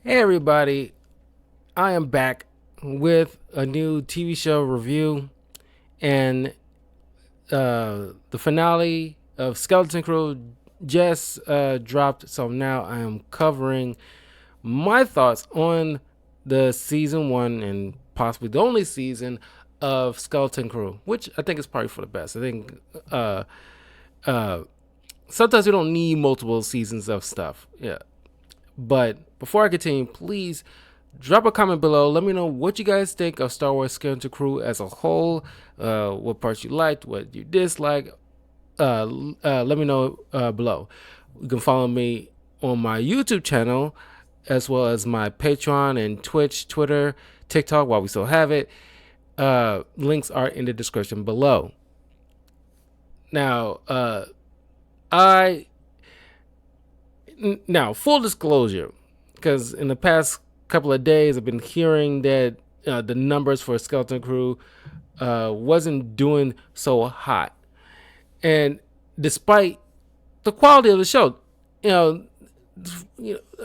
Hey everybody, I am back with a new TV show review and the finale of Skeleton Crew just dropped, so now I am covering my thoughts on the season one and possibly the only season of Skeleton Crew, which I think is probably for the best. I think uh, uh, sometimes we don't need multiple seasons of stuff. Yeah, but before I continue, please drop a comment below. Let me know what you guys think of Star Wars Skeleton Crew as a whole. What parts you liked, what you disliked. Let me know below. You can follow me on my YouTube channel as well as my Patreon and Twitch, Twitter, TikTok while we still have it. Links are in the description below. Now, I now full disclosure, because in the past couple of days I've been hearing that the numbers for Skeleton Crew wasn't doing so hot, and despite the quality of the show, you know,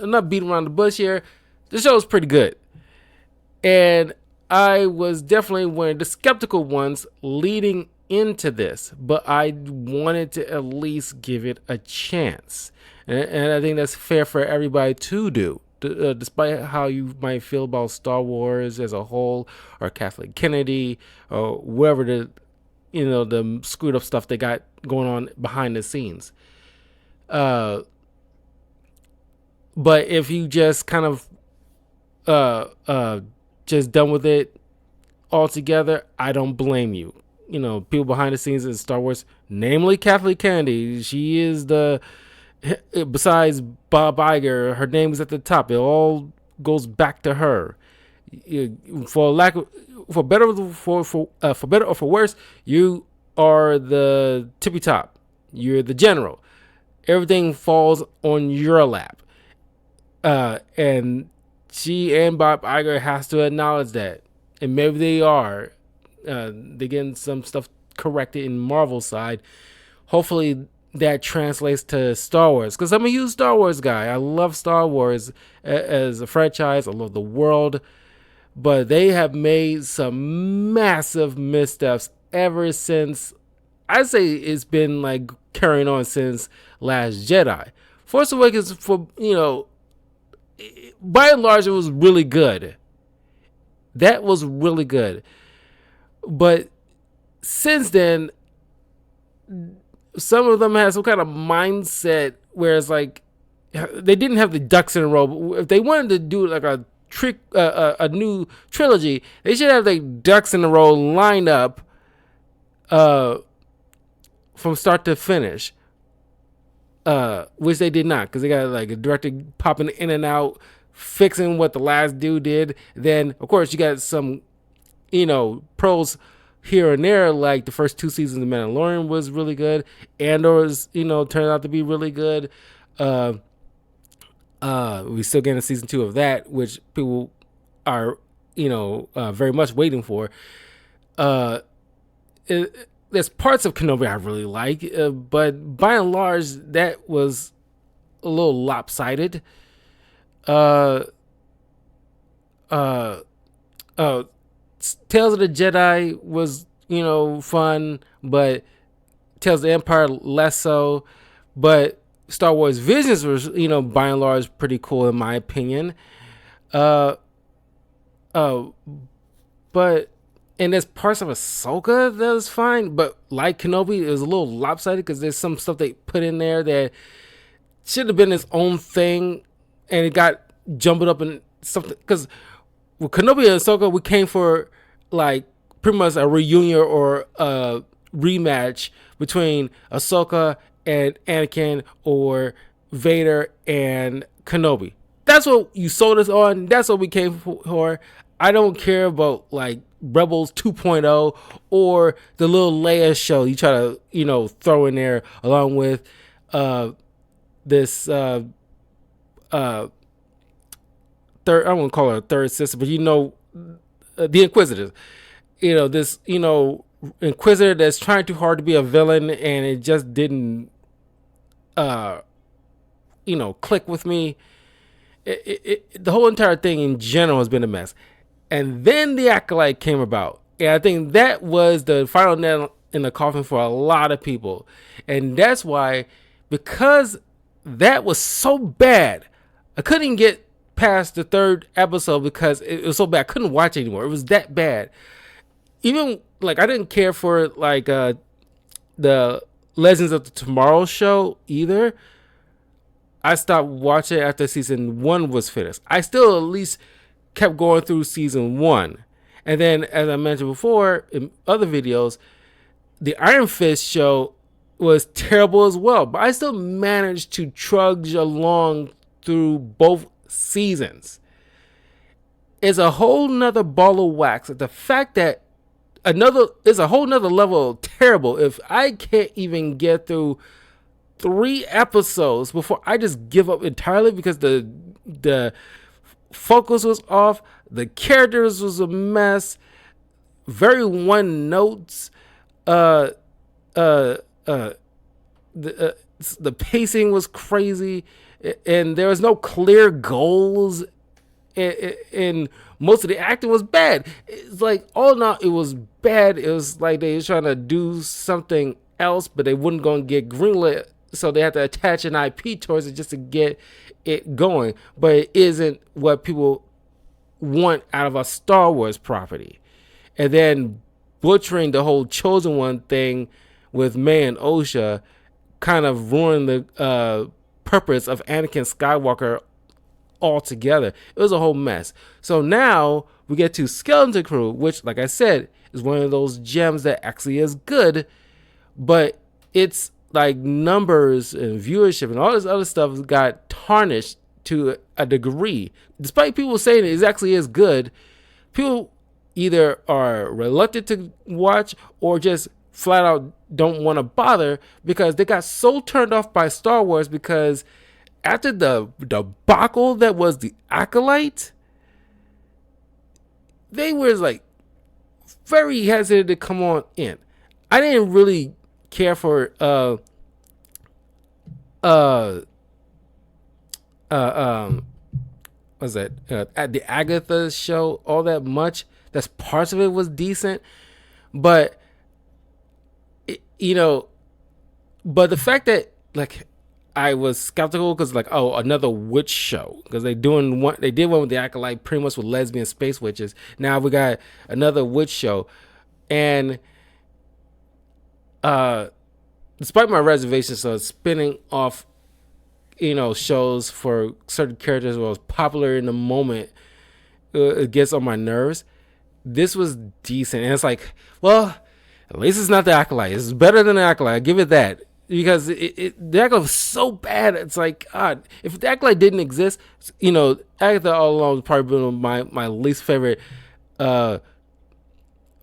I'm not beating around the bush here. The show is pretty good, and I was definitely one of the skeptical ones leading into this, but I wanted to at least give it a chance. And I think that's fair for everybody to do. Despite how you might feel about Star Wars as a whole, or Kathleen Kennedy, or whatever the screwed up stuff they got going on behind the scenes. Uh, but if you just kind of uh, uh, just done with it altogether, I don't blame you. People behind the scenes in Star Wars, namely Kathleen Kennedy, she is besides Bob Iger, her name is at the top. It all goes back to her. For lack of, for better for better or for worse, you are the tippy top. You're the general. Everything falls on your lap. And she and Bob Iger has to acknowledge that, and maybe they are. They getting some stuff corrected in Marvel side. Hopefully that translates to Star Wars, because I'm a huge Star Wars guy. I love Star Wars as a franchise. I love the world, but they have made some massive missteps ever since. I say it's been like carrying on since Last Jedi. Force Awakens, for by and large, it was really good. That was really good. But since then, some of them have some kind of mindset where it's like they didn't have the ducks in a row. But if they wanted to do like a new trilogy, they should have the ducks in a row lined up from start to finish. Which they did not, because they got like a director popping in and out, fixing what the last dude did. Then, of course, you got some, pros here and there, like the first two seasons of Mandalorian was really good. Andor is, turned out to be really good. We still getting a season 2 of that, which people are, very much waiting for. There's parts of Kenobi I really like, but by and large, that was a little lopsided. Uh, uh, Tales of the Jedi was, fun, but Tales of the Empire less so. But Star Wars Visions was, by and large, pretty cool in my opinion. Uh, uh, but and there's parts of Ahsoka that was fine, but like Kenobi, it was a little lopsided because there's some stuff they put in there that should have been its own thing, and it got jumbled up in something. Because with Kenobi and Ahsoka, we came for like pretty much a reunion or a rematch between Ahsoka and Anakin, or Vader and Kenobi. That's what you sold us on. That's what we came for. I don't care about like Rebels 2.0 or the little Leia show you try to, throw in there along with this third. I won't call her a third sister, but the Inquisitor. This Inquisitor that's trying too hard to be a villain, and it just didn't click with me. The whole entire thing in general has been a mess. And then the Acolyte came about. And I think that was the final nail in the coffin for a lot of people. And that's why, because that was so bad, I couldn't get past the third episode because it was so bad. I couldn't watch it anymore. It was that bad. Even like I didn't care for like the Legends of the Tomorrow show either. I stopped watching after season 1 was finished. I still at least kept going through season 1. And then, as I mentioned before in other videos, the Iron Fist show was terrible as well. But I still managed to trudge along through both seasons. It's a whole nother ball of wax. The fact that it's a whole nother level of terrible if I can't even get through 3 episodes before I just give up entirely because the focus was off, the characters was a mess, very one notes, the pacing was crazy, and there was no clear goals, and most of the acting was bad. It's like all in all, it was bad. It was like they were trying to do something else, but they wouldn't go and get greenlit, so they had to attach an IP towards it just to get it going. But it isn't what people want out of a Star Wars property. And then butchering the whole Chosen One thing with May and Osha kind of ruined the purpose of Anakin Skywalker altogether. It was a whole mess. So now we get to Skeleton Crew, which, like I said, is one of those gems that actually is good, but it's like numbers and viewership and all this other stuff got tarnished to a degree. Despite people saying it actually is good, people either are reluctant to watch or just flat out don't want to bother because they got so turned off by Star Wars because after the debacle that was the Acolyte, they were like very hesitant to come on in. I didn't really care for what's that? At the Agatha show, all that much. That's parts of it was decent, but but the fact that like I was skeptical because like, oh, another witch show because they did one with the Acolyte pretty much with lesbian space witches. Now we got another witch show, and despite my reservations of spinning off, shows for certain characters that was popular in the moment, it gets on my nerves. This was decent, and it's like, well, at least it's not the Acolyte. It's better than the Acolyte. I give it that. Because the Acolyte was so bad. It's like, God, if the Acolyte didn't exist, Agatha all along was probably been my least favorite, or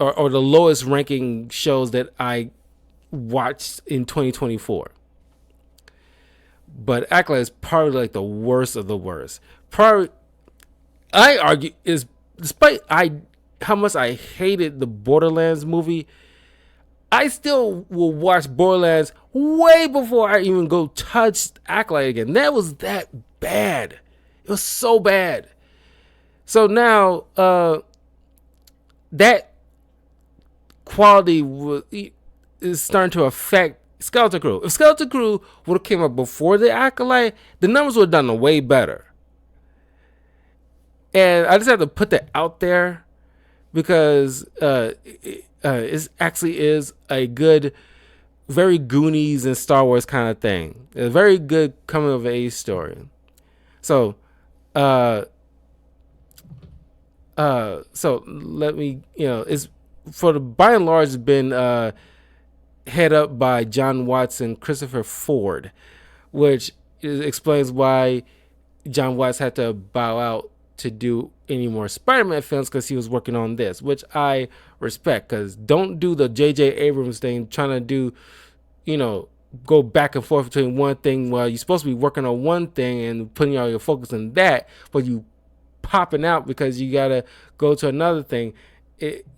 the lowest ranking shows that I watched in 2024. But Acolyte is probably like the worst of the worst. Probably, I argue, is despite how much I hated the Borderlands movie, I still will watch Borderlands way before I even go touch Acolyte again. That was that bad. It was so bad. So now that quality is starting to affect Skeleton Crew. If Skeleton Crew would have came up before the Acolyte, the numbers would have done way better. And I just have to put that out there because it actually is a good, very Goonies and Star Wars kind of thing. A very good coming of age story. So let me, it's for the by and large it's been head up by John Watts and Christopher Ford, which explains why John Watts had to bow out to do any more Spider-Man films because he was working on this, which I respect, because don't do the J.J. Abrams thing trying to do, go back and forth between one thing while you're supposed to be working on one thing and putting all your focus on that, but you popping out because you gotta go to another thing.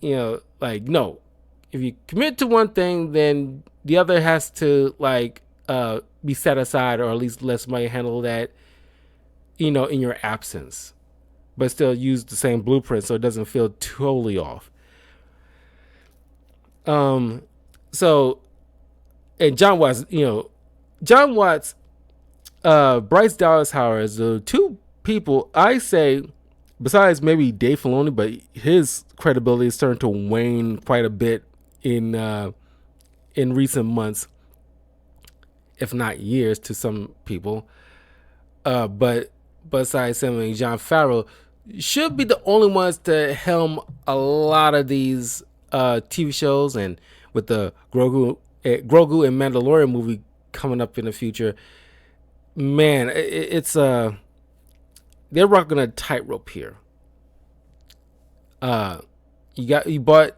No. If you commit to one thing, then the other has to be set aside, or at least let somebody handle that in your absence, but still use the same blueprint so it doesn't feel totally off. So, and John Watts, Bryce Dallas Howard is the two people I say, besides maybe Dave Filoni, but his credibility is starting to wane quite a bit in recent months, if not years, to some people. But besides him and Jon Favreau, should be the only ones to helm a lot of these TV shows, and with the Grogu and Mandalorian movie coming up in the future, man, it's they're rocking a tightrope here. You bought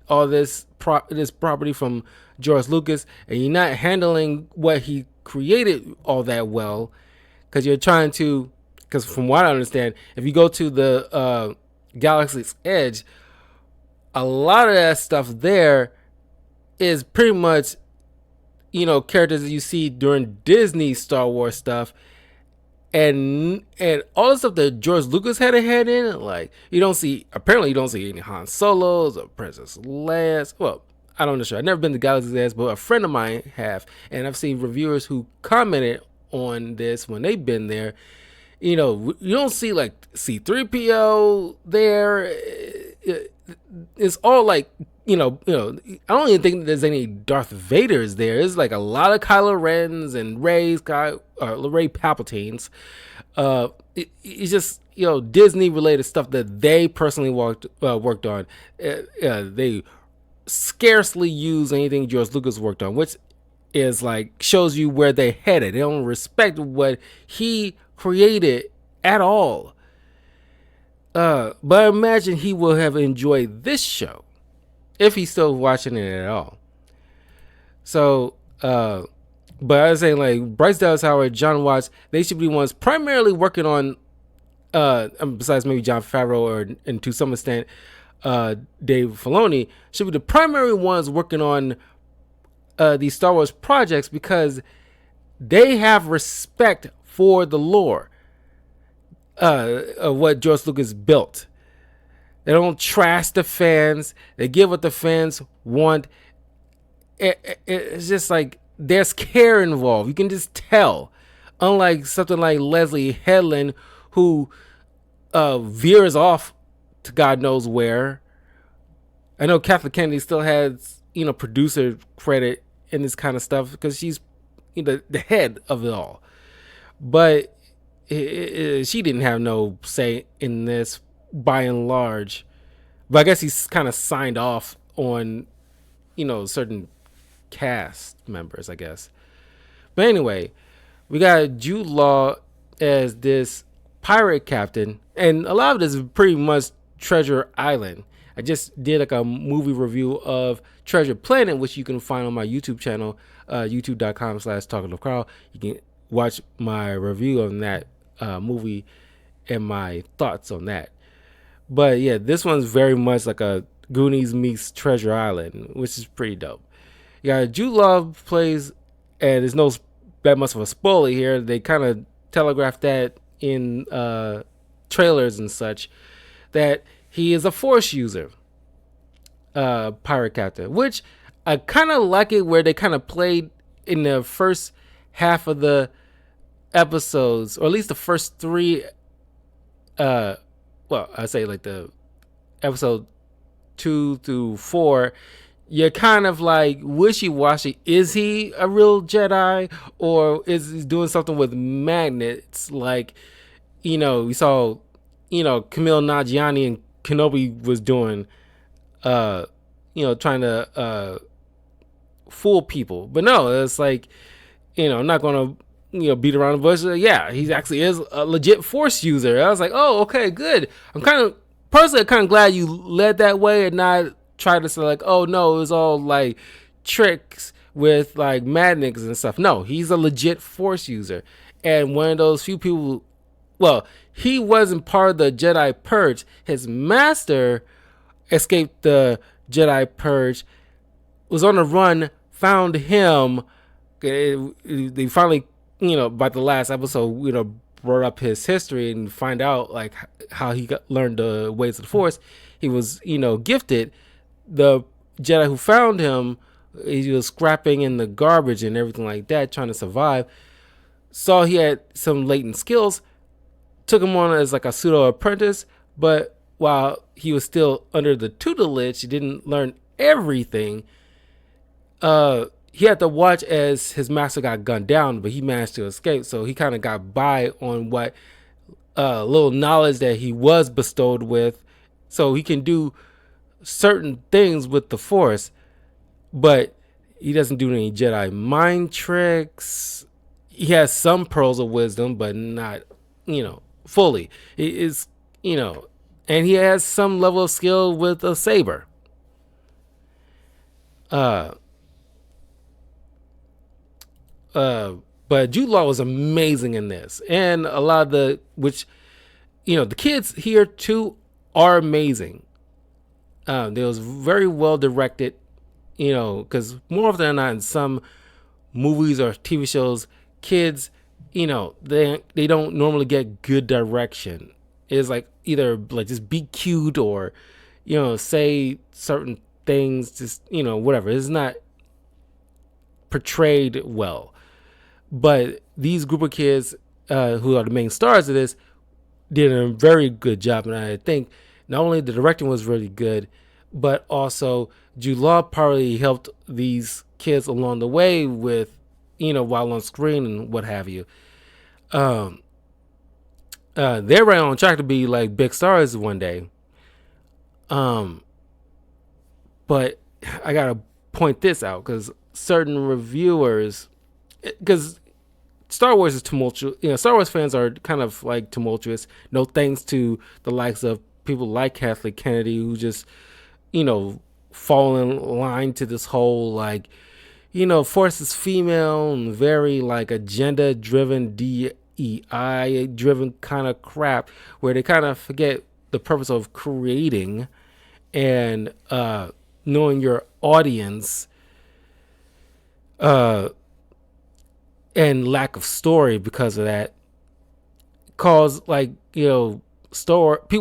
all this property from George Lucas, and you're not handling what he created all that well, because you're trying to. Because from what I understand, if you go to the Galaxy's Edge, a lot of that stuff there is pretty much, characters that you see during Disney Star Wars stuff, and all the stuff that George Lucas had a head in. Like, you don't see any Han Solos or Princess Leia's. Well, I don't know. Sure, I've never been to Galaxy's Edge, but a friend of mine have, and I've seen reviewers who commented on this when they've been there. You don't see like C-3PO there. It's all like, I don't even think there's any Darth Vaders there. There's like a lot of Kylo Rens and Rey Palpatines. It's just, Disney related stuff that they personally worked on. They scarcely use anything George Lucas worked on, which is like, shows you where they headed. They don't respect what he created at all. But imagine he will have enjoyed this show if he's still watching it at all. So, but I was saying, like, Bryce Dallas Howard, John Watts, they should be the ones primarily working on, besides maybe Jon Favreau and to some extent Dave Filoni, should be the primary ones working on these Star Wars projects, because they have respect for the lore of what George Lucas built. They don't trash the fans. They give what the fans want. It's just like there's care involved. You can just tell. Unlike something like Leslie Headland, who veers off to God knows where. I know Kathleen Kennedy still has, producer credit in this kind of stuff because she's the head of it all. But she didn't have no say in this by and large. But I guess he's kind of signed off on, certain cast members, I guess. But anyway, we got Jude Law as this pirate captain. And a lot of this is pretty much Treasure Island. I just did like a movie review of Treasure Planet, which you can find on my YouTube channel, youtube.com/talkingofcarl. You can watch my review on that movie and my thoughts on that. But yeah, this one's very much like a Goonies meets Treasure Island, which is pretty dope. Yeah, Jude Law plays, and there's no that much of a spoiler here. They kind of telegraphed that in trailers and such, that he is a Force user, pirate captain, which I kind of like it where they kind of played in the first half of the episodes, or at least the first three. I say like the episode 2 through 4. You're kind of like wishy-washy. Is he a real Jedi, or is he doing something with magnets? Like, we saw, Kumail Nanjiani and Kenobi was doing, trying to fool people. But no, it's like, I'm not going to, beat around the bush. Yeah, he actually is a legit Force user. I was like, oh, okay, good. I'm kind of glad you led that way and not try to say like, oh no, it was all like tricks with like magnets and stuff. No, he's a legit Force user, and one of those few people. Well, he wasn't part of the Jedi Purge. His master escaped the Jedi Purge, was on the run, found him. They finally, by the last episode, wrote up his history and find out like how he learned the ways of the Force, he was, gifted. The Jedi who found him, he was scrapping in the garbage and everything like that, trying to survive. Saw he had some latent skills, took him on as like a pseudo apprentice, but while he was still under the tutelage, he didn't learn everything. He had to watch as his master got gunned down, but he managed to escape. So he kind of got by on what little knowledge that he was bestowed with. So he can do certain things with the Force, but he doesn't do any Jedi mind tricks. He has some pearls of wisdom, but not, fully. It is, and he has some level of skill with a saber. But Jude Law was amazing in this, and a lot of the kids here too are amazing. They was very well directed, because more often than not in some movies or TV shows, kids, they don't normally get good direction. It's like either like just be cute or, say certain things, just whatever. It's not portrayed well. But these group of kids who are the main stars of this did a very good job. And I think not only the directing was really good, but also Jude Law probably helped these kids along the way with, while on screen and what have you. They're right on track to be like big stars one day. But I got to point this out because certain reviewers, because Star Wars is tumultuous. Star Wars fans are kind of like tumultuous. No thanks to the likes of people like Kathleen Kennedy, who just, fall in line to this whole like, Force is female and very like agenda driven, DEI driven kind of crap, where they kind of forget the purpose of creating and knowing your audience. And lack of story because of that cause people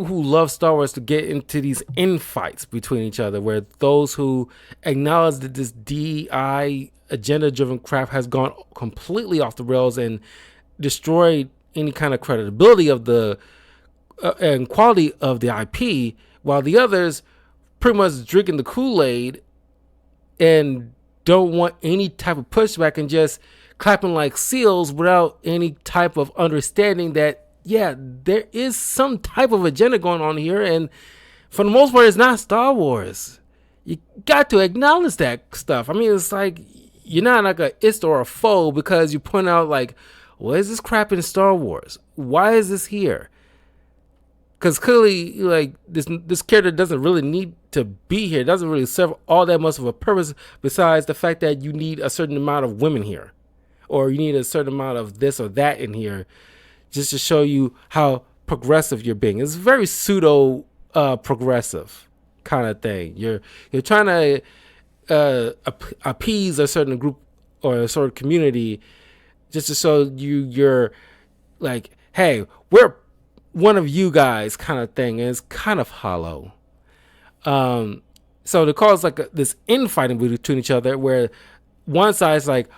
who love Star Wars to get into these infights between each other, where those who acknowledge that this DEI agenda driven crap has gone completely off the rails and destroyed any kind of credibility of the and quality of the IP, while the others pretty much drinking the Kool-Aid and don't want any type of pushback and just clapping like seals without any type of understanding that, there is some type of agenda going on here. And for the most part, it's not Star Wars. You got to acknowledge that stuff. I mean, it's like you're not like a ist or a foe because you point out like, what is this crap in Star Wars? Why is this here? Because clearly, like this character doesn't really need to be here. It doesn't really serve all that much of a purpose besides the fact that you need a certain amount of women here, or you need a certain amount of this or that in here, just to show you how progressive you're being. It's very pseudo progressive kind of thing. You're trying to appease a certain group or a sort of community, just to show you're like, hey, we're one of you guys kind of thing. And it's kind of hollow. So to cause like this infighting between each other, where one side's like,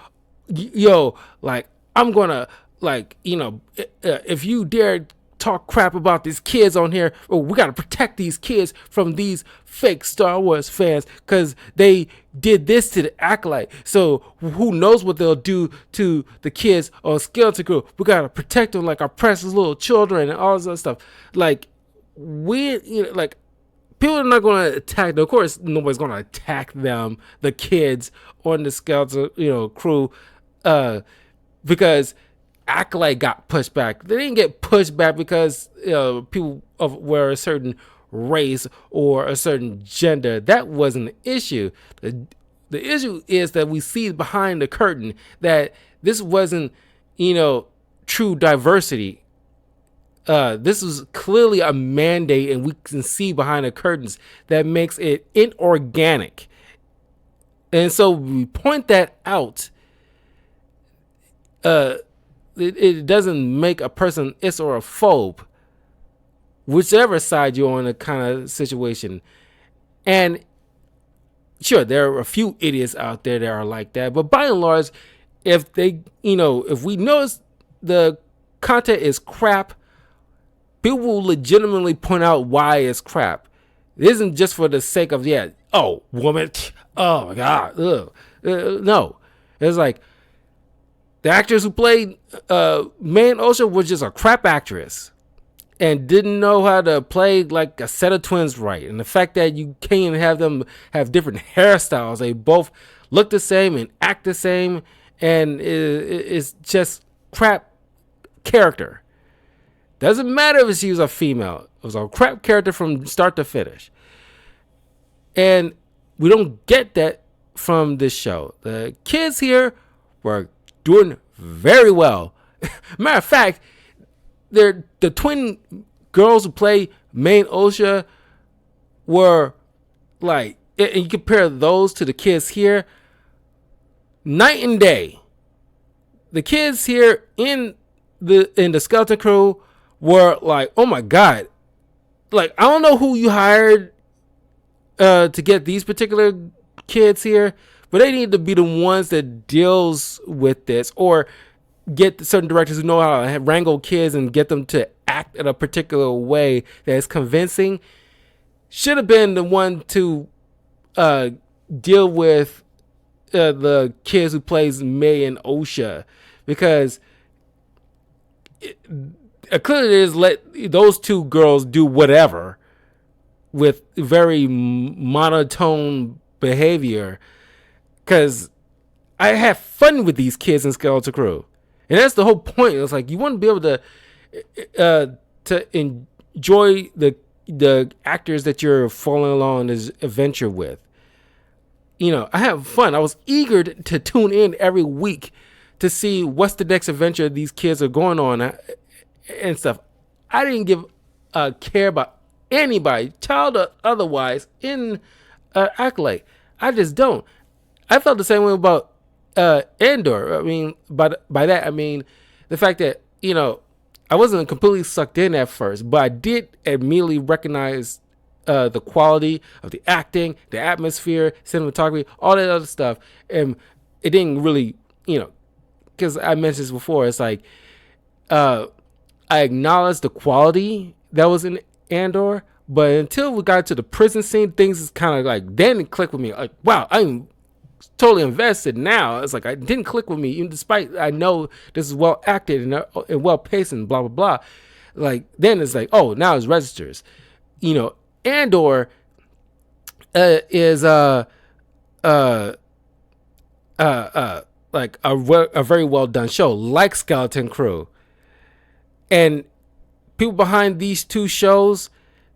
like I'm gonna if you dare talk crap about these kids on here, we gotta protect these kids from these fake Star Wars fans because they did this to the Acolyte. So who knows what they'll do to the kids on Skeleton Crew? We gotta protect them like our precious little children and all this other stuff. Like people are not going to attack them. Of course, nobody's going to attack them, the kids on the Skeleton, Crew, because Acolyte got pushed back. They didn't get pushed back because people were a certain race or a certain gender. That wasn't the issue. The issue is that we see behind the curtain that this wasn't, true diversity. This was clearly a mandate, and we can see behind the curtains that makes it inorganic. And so we point that out. it doesn't make a person is or a phobe, whichever side you're on, a kind of situation. And sure, there are a few idiots out there that are like that, but by and large, if they, if we notice the content is crap, people will legitimately point out why it's crap. It isn't just for the sake of, oh, woman, oh my God, no. It's like, the actress who played May and Osha was just a crap actress and didn't know how to play like a set of twins right. And the fact that you can't have them have different hairstyles, they both look the same and act the same, and it's just crap character. Doesn't matter if she was a female. It was a crap character from start to finish. And we don't get that from this show. The kids here were doing very well. Matter of fact, the twin girls who play May and Osha were like, and you compare those to the kids here, night and day. The kids here in the Skeleton Crew were like, oh my God, like, I don't know who you hired to get these particular kids here, but they need to be the ones that deals with this, or get certain directors who know how to wrangle kids and get them to act in a particular way that is convincing. Should have been the one to deal with the kids who plays May and Osha, because clearly it is let those two girls do whatever with very monotone behavior, because I have fun with these kids in Skeleton Crew, and that's the whole point. It's like, you want to be able to enjoy the actors that you're following along this adventure with. I have fun. I was eager to tune in every week to see what's the next adventure these kids are going on and stuff. I didn't give a care about anybody, child or otherwise, in Acolyte. I just don't. I felt the same way about Andor. I mean, by that I mean the fact that I wasn't completely sucked in at first, but I did immediately recognize the quality of the acting, the atmosphere, cinematography, all that other stuff, and it didn't really, because I mentioned this before. It's like I acknowledged the quality that was in Andor, but until we got to the prison scene, things is kind of like, then it clicked with me. Like, wow, I'm totally invested now. It's like, it didn't click with me, even despite I know this is well acted and well paced and blah blah blah. Like, then it's like, oh, now it registers. Andor is like a very well done show, like Skeleton Crew, and people behind these two shows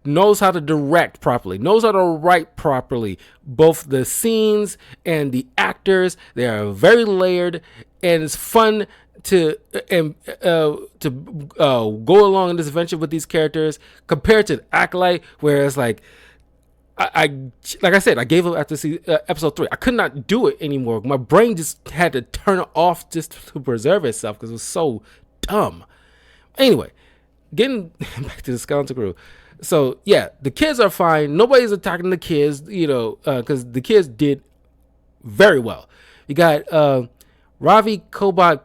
knows how to direct properly, knows how to write properly, both the scenes and the actors. They are very layered, and it's fun to go along in this adventure with these characters, compared to Acolyte, where it's like, like I said, I gave up after episode 3. I could not do it anymore. My brain just had to turn it off just to preserve itself, because it was so dumb. Anyway, getting back to the Skeleton Crew. So yeah, the kids are fine. Nobody's attacking the kids, because the kids did very well. You got Ravi Kobot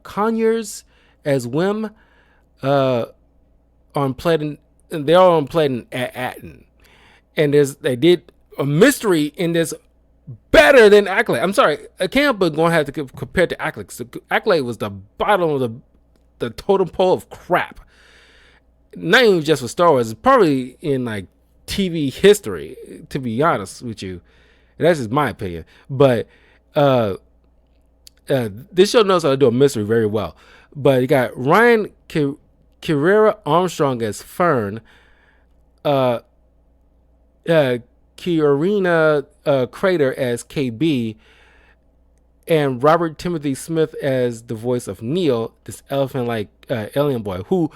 Conyers as Wim on Pleasant, and they're all on Pleasant Atten. And they did a mystery in this better than Acolyte. I'm sorry, I can't, but going to have to compare to Acolyte. So Acolyte was the bottom of the totem pole of crap. Not even just for Star Wars, it's probably in like TV history, to be honest with you. And that's just my opinion. But this show knows how to do a mystery very well. But you got Ryan Carrera Armstrong as Fern, Kiorina Crater as KB, and Robert Timothy Smith as the voice of Neo, this elephant-like alien boy, who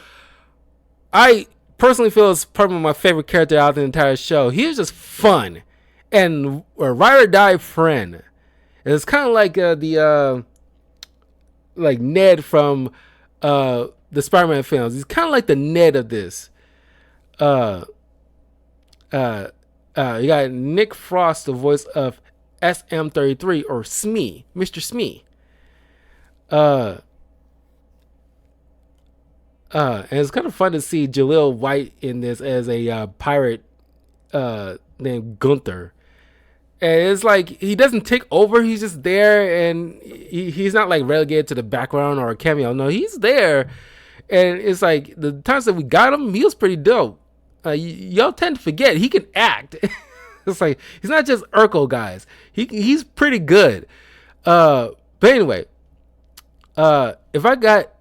I personally feel is probably my favorite character out of the entire show. He was just fun and a ride or die friend. It's kind of like like Ned from the Spider-Man films. He's kind of like the Ned of this. Uh, uh, you got Nick Frost, the voice of SM33 or Smee, Mr. Smee. Uh, and it's kind of fun to see Jaleel White in this as a pirate named Gunther. And it's like he doesn't take over; he's just there, and he's not like relegated to the background or a cameo. No, he's there, and it's like the times that we got him, he was pretty dope. Y'all tend to forget he can act. It's like he's not just Urkel, guys. He's pretty good. But anyway, if I got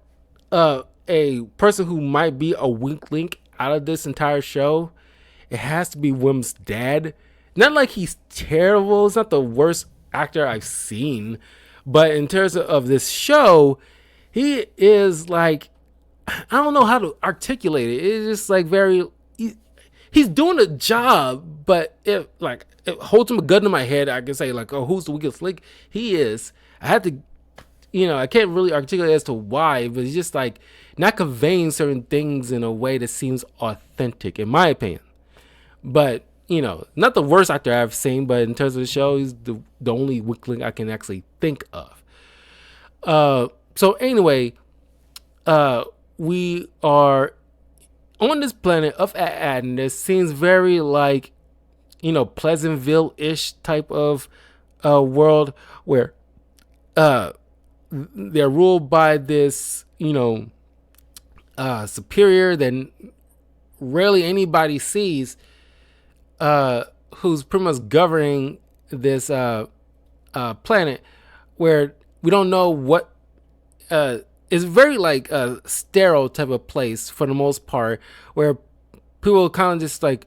a person who might be a weak link out of this entire show, it has to be Wim's dad. Not like he's terrible. It's not the worst actor I've seen, but in terms of this show, he is like, I don't know how to articulate it. It's just like he's doing a job, but if like it holds him a gun to my head, I can say like, oh, who's the weakest link? He is. I had to, I can't really articulate as to why, but it's just like not conveying certain things in a way that seems authentic, in my opinion. But not the worst actor I've seen, but in terms of the show, he's the only weak link I can actually think of. So anyway, we are on this planet of Aden. This seems very like, Pleasantville-ish type of world where they're ruled by this, superior that rarely anybody sees, who's pretty much governing this planet, where we don't know what it's very like a sterile type of place for the most part, where people kind of just like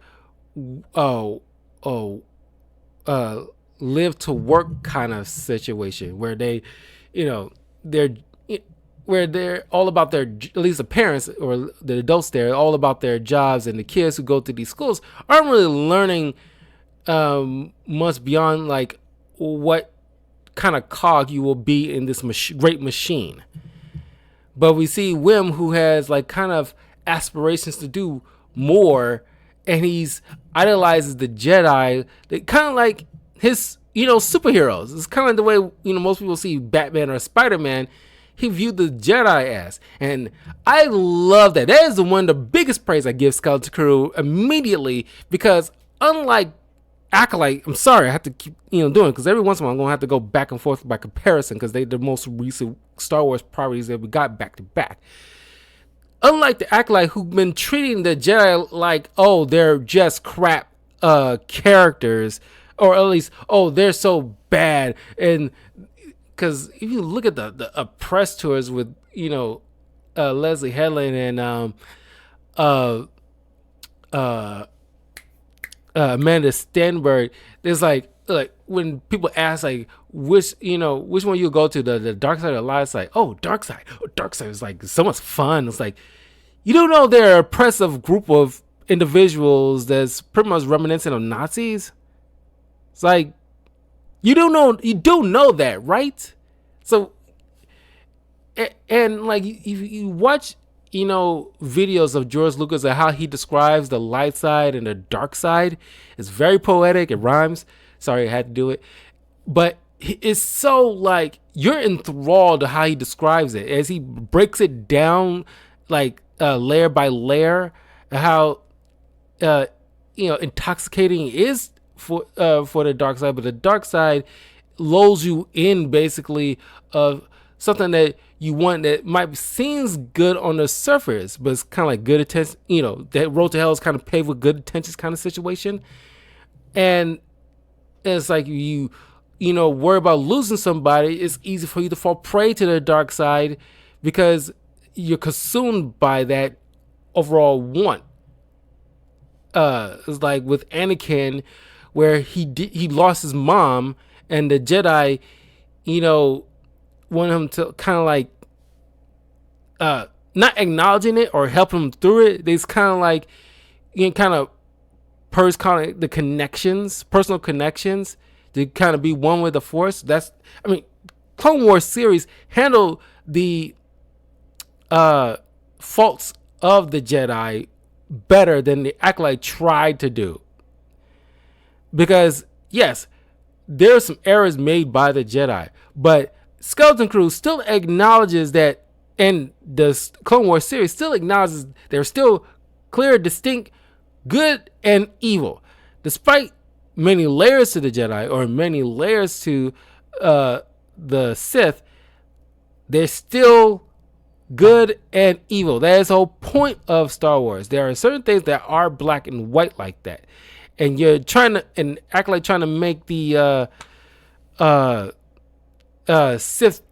live to work kind of situation, where they they're all about their, at least the parents or the adults there, all about their jobs, and the kids who go to these schools aren't really learning much beyond like what kind of cog you will be in this great machine. But we see Wim, who has like kind of aspirations to do more, and he's idolizes the Jedi. They kind of like his superheroes. It's kind of the way most people see Batman or Spider-Man. He viewed the Jedi as, and I love that. That is one of the biggest praise I give Skeleton Crew immediately, because unlike Acolyte, I'm sorry I have to keep doing it, because every once in a while I'm gonna have to go back and forth by comparison, because they're the most recent Star Wars properties that we got back to back. Unlike the Acolyte, who've been treating the Jedi like, oh, they're just crap characters, or at least, oh, they're so bad. And because if you look at the press tours with Leslie Headland and Amanda Stenberg, there's like when people ask like which one you go to, the dark side or the light side. Oh, dark side. Oh, dark side is like so much fun. It's like, you don't know they're a oppressive group of individuals that's pretty much reminiscent of Nazis. It's like, you do know that, right? So, and like you watch videos of George Lucas and how he describes the light side and the dark side. It's very poetic. It rhymes. Sorry, I had to do it. But it's so like you're enthralled to how he describes it as he breaks it down like layer by layer, how intoxicating it is for the dark side. But the dark side lulls you in basically of something that you want that might seems good on the surface, but it's kind of like good attention. That road to hell is kind of paved with good intentions kind of situation. And it's like you worry about losing somebody. It's easy for you to fall prey to the dark side because you're consumed by that overall want. It's like with Anakin, where he lost his mom, and the Jedi, want him to kind of like not acknowledging it or help him through it. There's kind of like kind of the connections, personal connections, to kind of be one with the Force. Clone Wars series handled the faults of the Jedi better than the Acolyte tried to do. Because yes, there are some errors made by the Jedi, but Skeleton Crew still acknowledges that, and the Clone Wars series still acknowledges there's still clear, distinct good and evil. Despite many layers to the Jedi, or many layers to the Sith, there's still good and evil. That is the whole point of Star Wars. There are certain things that are black and white like that, and you're trying to and act like trying to make the Sith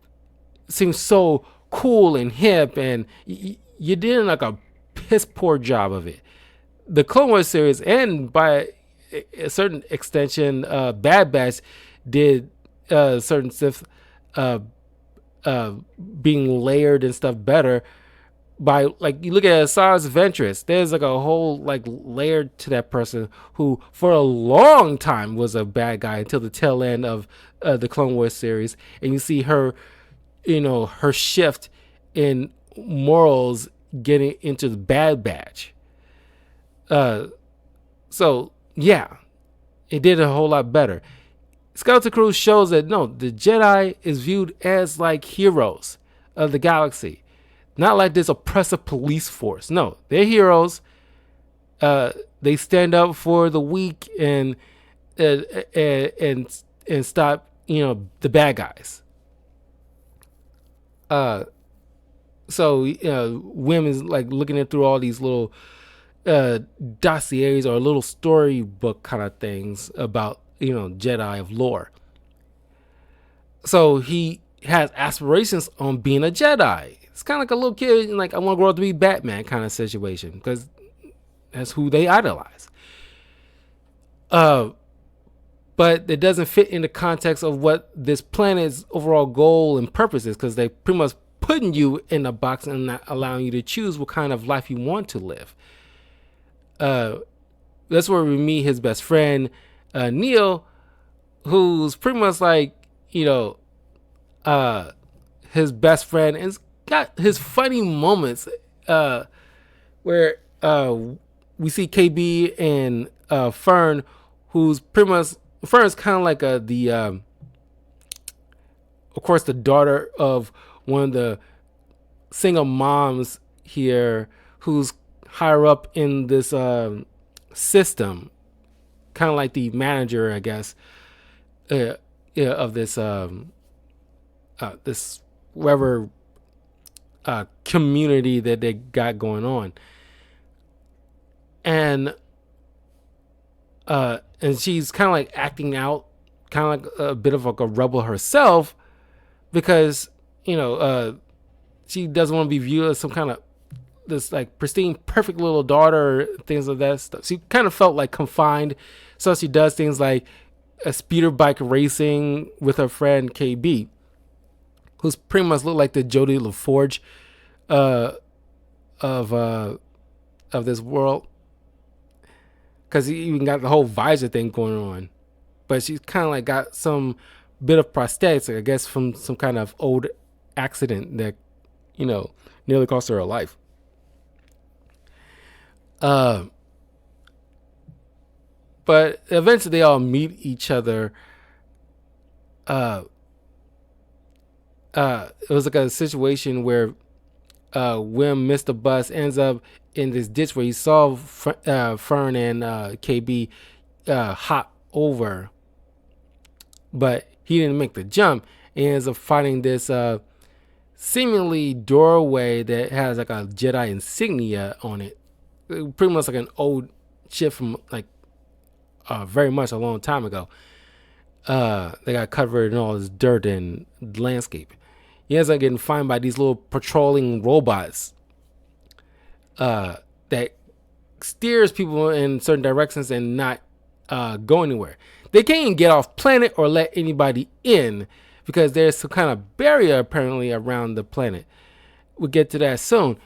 seem so cool and hip, and you did like a piss poor job of it. The Clone Wars series, and by a certain extension, Bad Batch did certain Sith being layered and stuff better. By like, you look at Asajj Ventress, there's like a whole like layer to that person who for a long time was a bad guy until the tail end of the Clone Wars series, and you see her, her shift in morals getting into the Bad Batch. So yeah, it did a whole lot better. Skeleton Crew shows that no, the Jedi is viewed as like heroes of the galaxy, not like this oppressive police force. No, they're heroes. They stand up for the weak and stop the bad guys. So women's like looking at through all these little dossiers or little storybook kind of things about Jedi of lore. So he has aspirations on being a Jedi. It's kind of like a little kid, like I want to grow up to be Batman kind of situation, because that's who they idolize. But it doesn't fit in the context of what this planet's overall goal and purpose is, because they pretty much putting you in a box and not allowing you to choose what kind of life you want to live. That's where we meet his best friend, Neil, who's pretty much like, his best friend, and got his funny moments where we see KB and Fern, who's pretty much, Fern's kind of like of course, the daughter of one of the single moms here, who's higher up in this system, kind of like the manager, I guess, of this this whatever community that they got going on, and she's kind of like acting out, kind of like a bit of like a rebel herself, because she doesn't want to be viewed as some kind of this like pristine, perfect little daughter, things of that stuff. She kind of felt like confined, so she does things like a speeder bike racing with her friend KB, who's pretty much looked like the Jodie LaForge of this world, because he even got the whole visor thing going on, but she's kind of like got some bit of prosthetics, I guess, from some kind of old accident that nearly cost her life. But eventually they all meet each other. It was like a situation where Wim missed the bus, ends up in this ditch where he saw Fern and KB hop over, but he didn't make the jump, and ends up finding this seemingly doorway that has like a Jedi insignia on it, pretty much like an old ship from like very much a long time ago. They got covered in all this dirt and landscape. He ends up getting found by these little patrolling robots that steers people in certain directions and not go anywhere. They can't even get off planet or let anybody in, because there's some kind of barrier apparently around the planet. We'll get to that soon.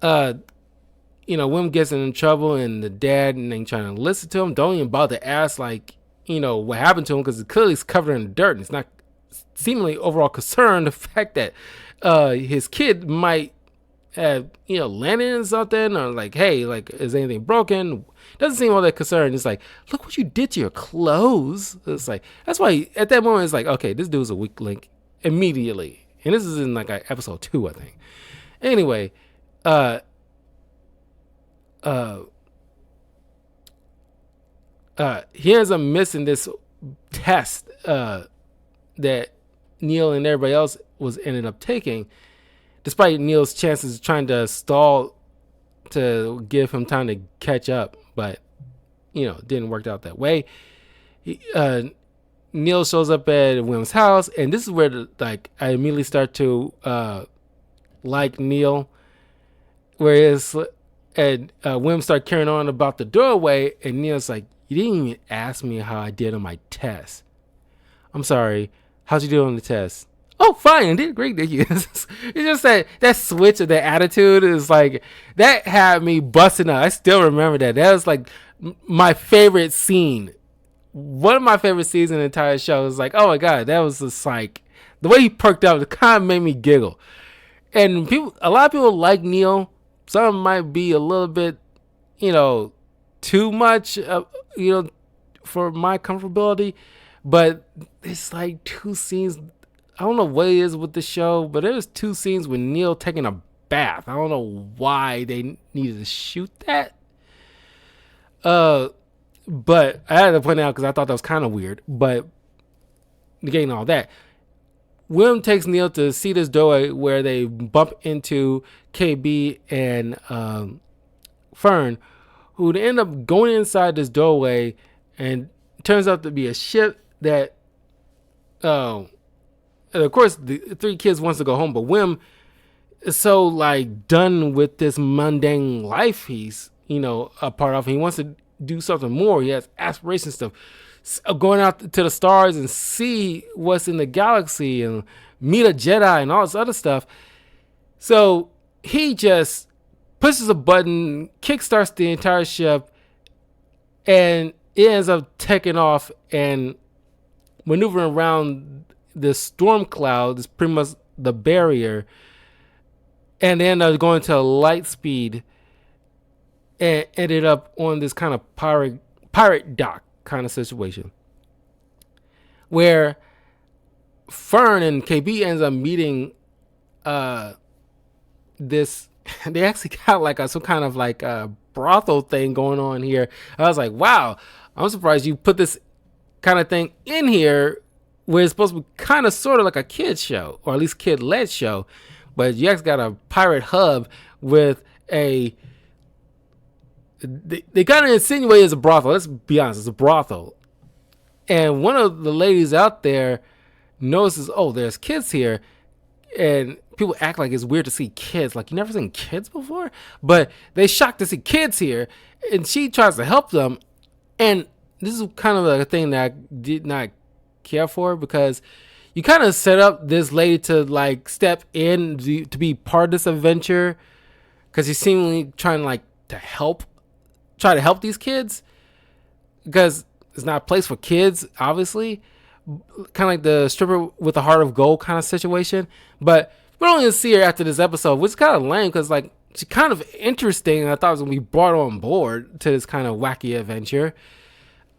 Wim gets in trouble, and the dad ain't trying to listen to him. Don't even bother to ask, like, what happened to him, because clearly he's covered in dirt and it's not seemingly overall concerned the fact that his kid might have, landed in something, or like, hey, like, is anything broken? Doesn't seem all that concerned. It's like, look what you did to your clothes. It's like, that's why at that moment it's like, okay, this dude's a weak link immediately. And this is in like episode 2, I think. Anyway, he ends up missing this test that Neil and everybody else was ended up taking, despite Neil's chances of trying to stall to give him time to catch up, but didn't work out that way. Neil shows up at Wim's house, and this is where I immediately start to like Neil, whereas Wim start carrying on about the doorway, and Neil's like, you didn't even ask me how I did on my test. I'm sorry, how'd you do on the test? Oh, fine, I did great, thank you. It's just that switch of that attitude is like, that had me busting up. I still remember that. That was like my favorite scene. One of my favorite scenes in the entire show. Is like, oh my god, that was just like, the way he perked up, it kind of made me giggle. And a lot of people like Neil. Some might be a little bit, too much, for my comfortability. But it's like 2 scenes. I don't know what it is with the show, but there's 2 scenes with Neil taking a bath. I don't know why they needed to shoot that. But I had to point out because I thought that was kind of weird. But negating all that, Wim takes Neil to see this doorway where they bump into KB and Fern, who end up going inside this doorway, and it turns out to be a ship that, of course, the 3 kids wants to go home, but Wim is so like done with this mundane life he's a part of. He wants to do something more. He has aspirations of going out to the stars and see what's in the galaxy and meet a Jedi and all this other stuff. So he just pushes a button, kickstarts the entire ship, and it ends up taking off and maneuvering around this storm cloud. It's pretty much the barrier, and they end up going to light speed and ended up on this kind of pirate dock kind of situation where Fern and KB ends up meeting this. They actually got like some kind of like a brothel thing going on here. I was like, wow, I'm surprised you put this kind of thing in here where it's supposed to be kind of sort of like a kid's show, or at least kid-led show, but you actually got a pirate hub with a, they kind of insinuate it's a brothel. Let's be honest, it's a brothel. And one of the ladies out there notices, oh, there's kids here, and people act like it's weird to see kids. Like, you never seen kids before? But they shocked to see kids here, and she tries to help them. And this is kind of like a thing that I did not care for, because you kind of set up this lady to like step in to be part of this adventure, because you're seemingly trying to try to help these kids, because it's not a place for kids, obviously. Kind of like the stripper with the heart of gold kind of situation. But we don't even see her after this episode, which is kind of lame, because like she's kind of interesting, and I thought it was gonna be brought on board to this kind of wacky adventure.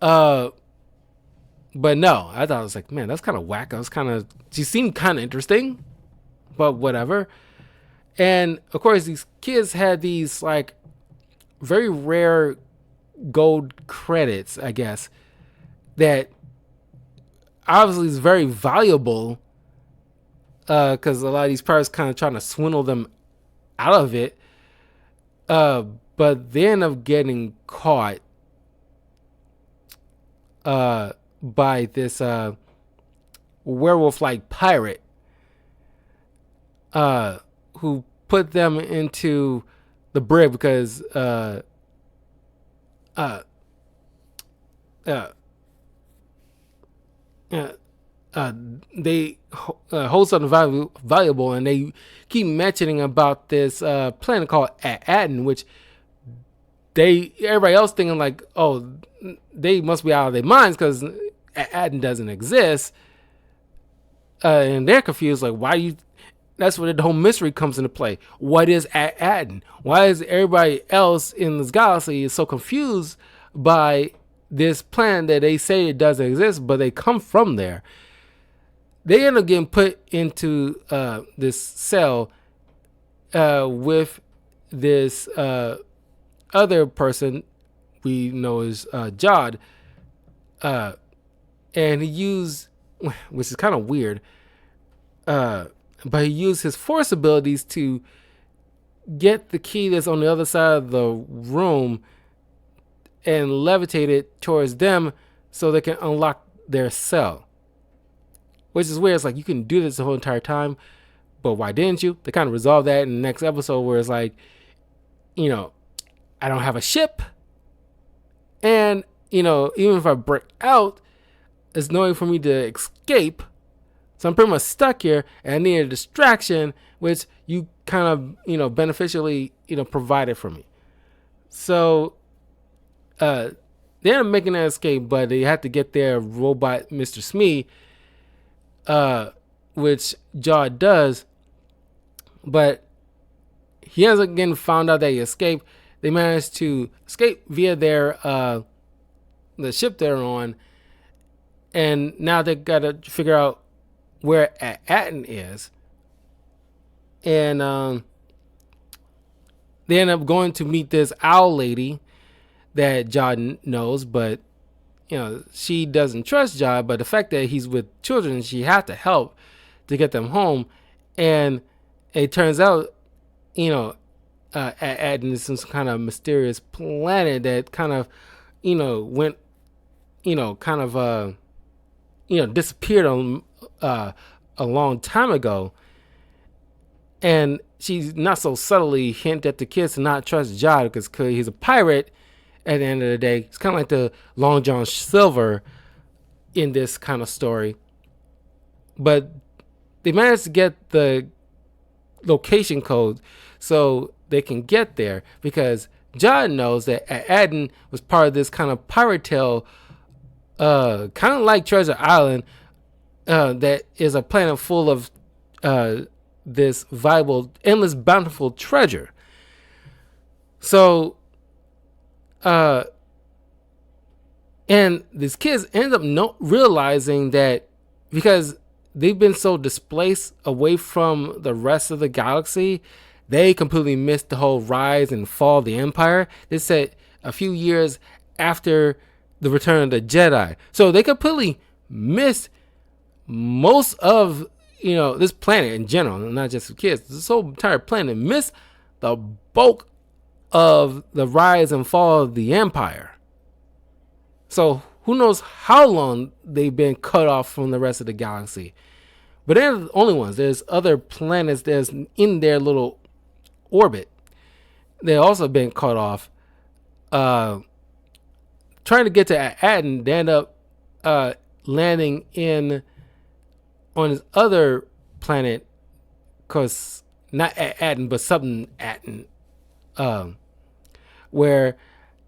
But no, I thought it was like, man, that's kind of whack. She seemed kind of interesting, but whatever. And of course, these kids had these like very rare gold credits, I guess, that obviously is very valuable, because a lot of these pirates kind of trying to swindle them out of it, but they end up getting caught by this werewolf-like pirate, who put them into the brig because they hold something valuable, and they keep mentioning about this planet called Aten, which everybody else thinking like, oh, they must be out of their minds because Aten doesn't exist. And they're confused, like, why you? That's where the whole mystery comes into play. What is Aten? Why is everybody else in this galaxy is so confused by this planet that they say it doesn't exist, but they come from there? They end up getting put into this cell with this other person we know as Jod, and he used, which is kind of weird, but he used his force abilities to get the key that's on the other side of the room and levitate it towards them so they can unlock their cell. Which is weird. It's like, you can do this the whole entire time, but why didn't you? They kind of resolve that in the next episode, where it's like, I don't have a ship, and even if I break out, there's no way for me to escape. So I'm pretty much stuck here, and I need a distraction, which you kind of, beneficially, provided for me. So, they end up making that escape, but they have to get their robot, Mr. Smee, which Jod does, but he ends up getting found out that he escaped. They managed to escape via their, the ship they're on, and now they gotta figure out where Aten is, and they end up going to meet this owl lady that Jod knows, but she doesn't trust Jod. But the fact that he's with children, she had to help to get them home, and it turns out, Aten is some kind of mysterious planet that kind of, went, kind of, disappeared on a long time ago, and she's not so subtly hint at the kids to not trust Jod because he's a pirate. At the end of the day, it's kind of like the Long John Silver in this kind of story, but they managed to get the location code so they can get there, because Jod knows that Aten was part of this kind of pirate tale, kind of like Treasure Island, that is a planet full of this viable, endless, bountiful treasure. So, and these kids end up realizing that because they've been so displaced away from the rest of the galaxy, they completely missed the whole rise and fall of the Empire. They said a few years after the Return of the Jedi. So they completely missed most of, this planet in general, not just the kids. This whole entire planet missed the bulk of the rise and fall of the Empire. So who knows how long they've been cut off from the rest of the galaxy. But they're the only ones. There's other planets that's in their little orbit. They've also been cut off. Trying to get to Aten, they end up landing on his other planet, because not Aten, but something Aten, where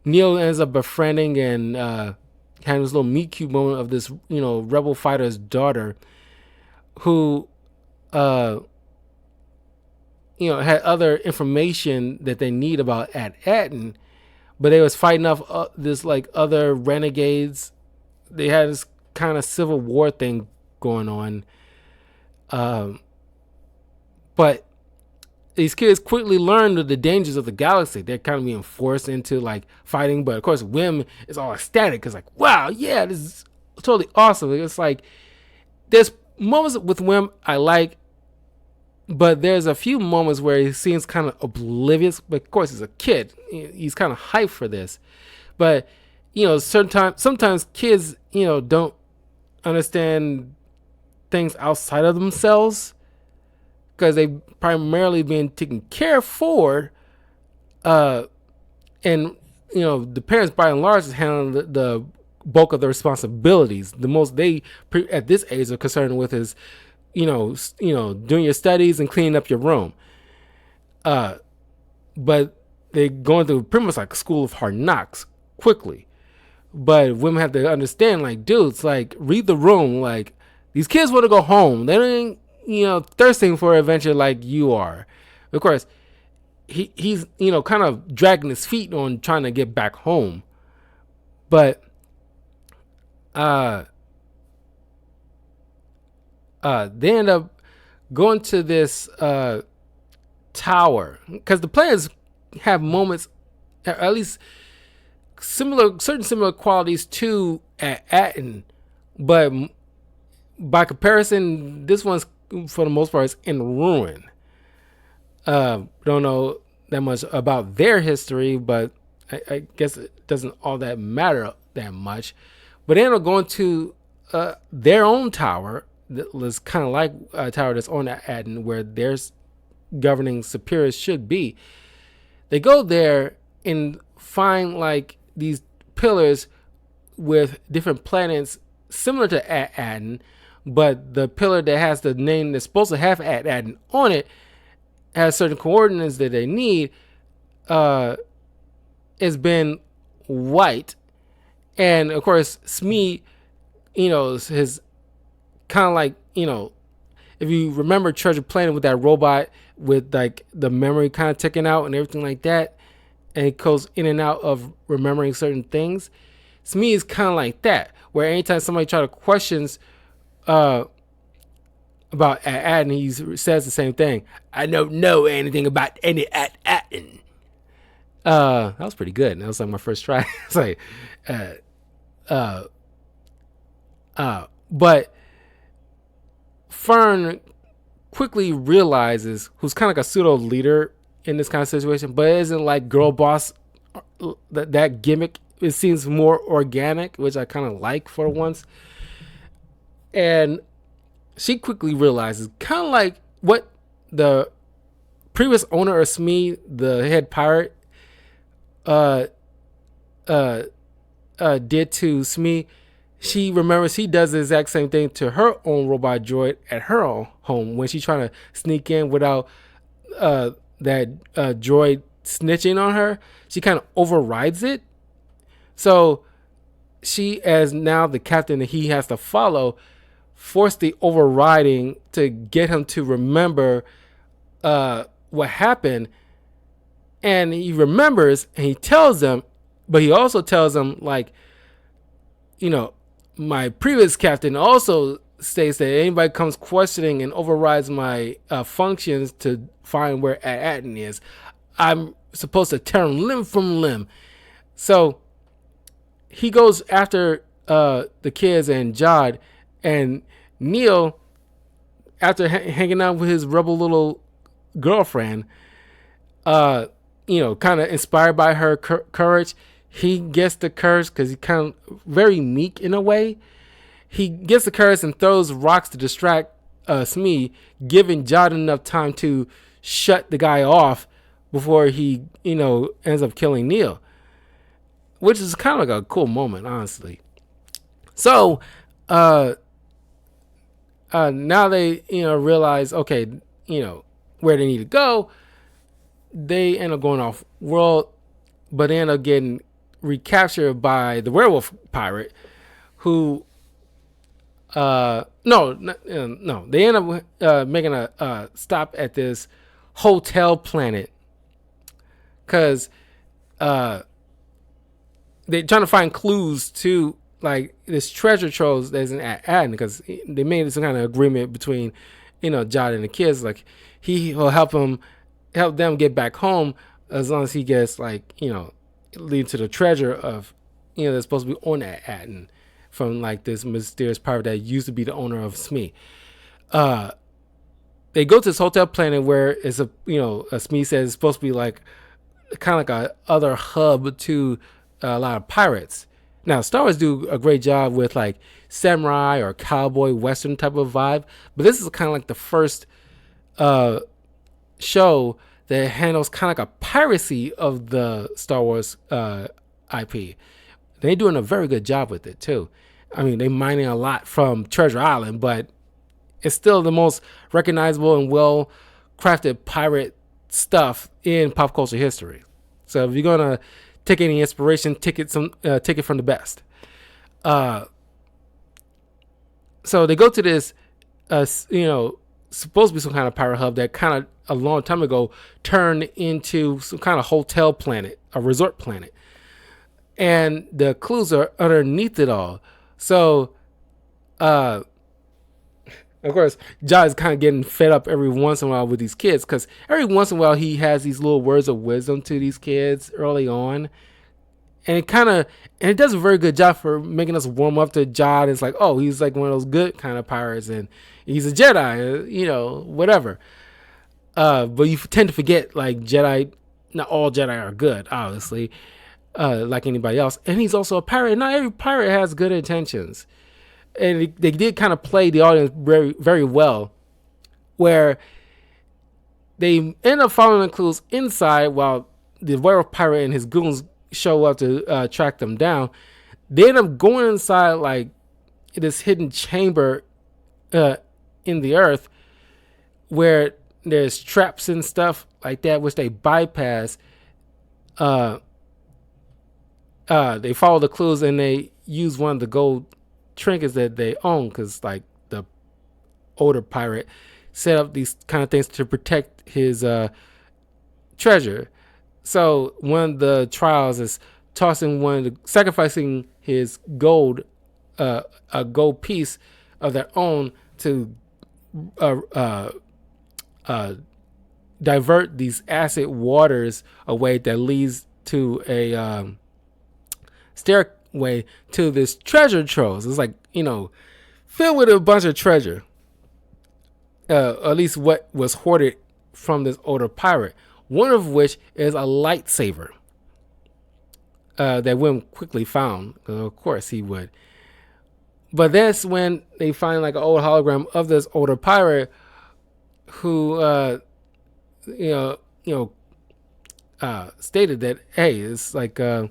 Neo ends up befriending and having this little meet cute moment of this, rebel fighter's daughter, who, had other information that they need about Aten, but they was fighting off this like other renegades. They had this kind of civil war thing going on, but these kids quickly learned the dangers of the galaxy. They're kind of being forced into like fighting, but of course Wim is all ecstatic because like, wow, yeah, this is totally awesome. It's like there's moments with Wim I like, but there's a few moments where he seems kind of oblivious. But of course, he's a kid; he's kind of hyped for this. But sometimes kids, don't understand things outside of themselves, because they've primarily been taken care for, and the parents by and large is handling the bulk of the responsibilities. The most they at this age are concerned with is, doing your studies and cleaning up your room. But they're going through pretty much like a school of hard knocks quickly. But women have to understand, like, dudes, like, read the room. Like, These kids want to go home. They don't, thirsting for adventure like you are. Of course, he's kind of dragging his feet on trying to get back home, but they end up going to this tower because the players have moments, at least certain similar qualities to Aten, but by comparison, this one's for the most part is in ruin. Don't know that much about their history, but I guess it doesn't all that matter that much. But they end up going to their own tower that was kind of like a tower that's on Aten, where their governing superiors should be. They go there and find like these pillars with different planets similar to Aten, but the pillar that has the name that's supposed to have Aten on it has certain coordinates that they need. Has been white, and of course Smee, his kind of like, if you remember Treasure Planet with that robot with like the memory kind of ticking out and everything like that, and it goes in and out of remembering certain things. Smee is kind of like that, where anytime somebody tries to questions about Aten, he says the same thing. I don't know anything about any Aten. That was pretty good. That was like my first try. It's like, but Fern quickly realizes, who's kind of like a pseudo leader in this kind of situation, but it isn't like girl boss. That gimmick, it seems more organic, which I kind of like for once. And she quickly realizes, kind of like what the previous owner of Smee, the head pirate, did to Smee. She remembers he does the exact same thing to her own robot droid at her own home when she's trying to sneak in without that droid snitching on her. She kind of overrides it. So she, as now the captain that he has to follow, forced the overriding to get him to remember what happened. And he remembers and he tells them, but he also tells them, like, my previous captain also states that anybody comes questioning and overrides my functions to find where Aten is, I'm supposed to tear him limb from limb. So he goes after the kids and Jod, and Neil, after hanging out with his rebel little girlfriend, kind of inspired by her courage, he gets the courage because he's kind of very meek in a way. He gets the courage and throws rocks to distract Smee, giving Jod enough time to shut the guy off before he, ends up killing Neil, which is kind of like a cool moment, honestly. So, now they, realize, okay, where they need to go. They end up going off world, but they end up getting recaptured by the werewolf pirate, who, they end up making a stop at this hotel planet, because they're trying to find clues to like this treasure trove that's in Aten, because they made some kind of agreement between Jod and the kids, like he will help them get back home as long as he gets lead to the treasure of that's supposed to be on Aten from like this mysterious pirate that used to be the owner of Smee. They go to this hotel planet where it's a Smee says it's supposed to be like kind of like a other hub to a lot of pirates. Now, Star Wars do a great job with like samurai or cowboy western type of vibe, but this is kind of like the first show that handles kind of like a piracy of the Star Wars IP. They're doing a very good job with it too. I mean, they're mining a lot from Treasure Island, but it's still the most recognizable and well crafted pirate stuff in pop culture history. So if you're gonna take any inspiration, take it from the best. So they go to this, supposed to be some kind of pirate hub that kind of a long time ago turned into some kind of hotel planet, a resort planet, and the clues are underneath it all. So, of course, John is kind of getting fed up every once in a while with these kids, because every once in a while he has these little words of wisdom to these kids early on, and it does a very good job for making us warm up to Jod. It's like, oh, he's like one of those good kind of pirates, and he's a Jedi, whatever. But you tend to forget, like, Jedi, not all Jedi are good, obviously, like anybody else. And he's also a pirate. Not every pirate has good intentions. And they did kind of play the audience very, very well, where they end up following the clues inside while the werewolf pirate and his goons show up to track them down. They end up going inside like this hidden chamber in the earth where there's traps and stuff like that, which they bypass. They follow the clues and they use one of the gold trinkets that they own, because like the older pirate set up these kind of things to protect his treasure. So one of the trials is sacrificing his gold, a gold piece of their own to divert these acid waters away that leads to a stairway to this treasure trove. It's like, filled with a bunch of treasure. At least what was hoarded from this older pirate. One of which is a lightsaber that Wim quickly found. Of course he would. But that's when they find like an old hologram of this older pirate who, stated that, hey, it's like, where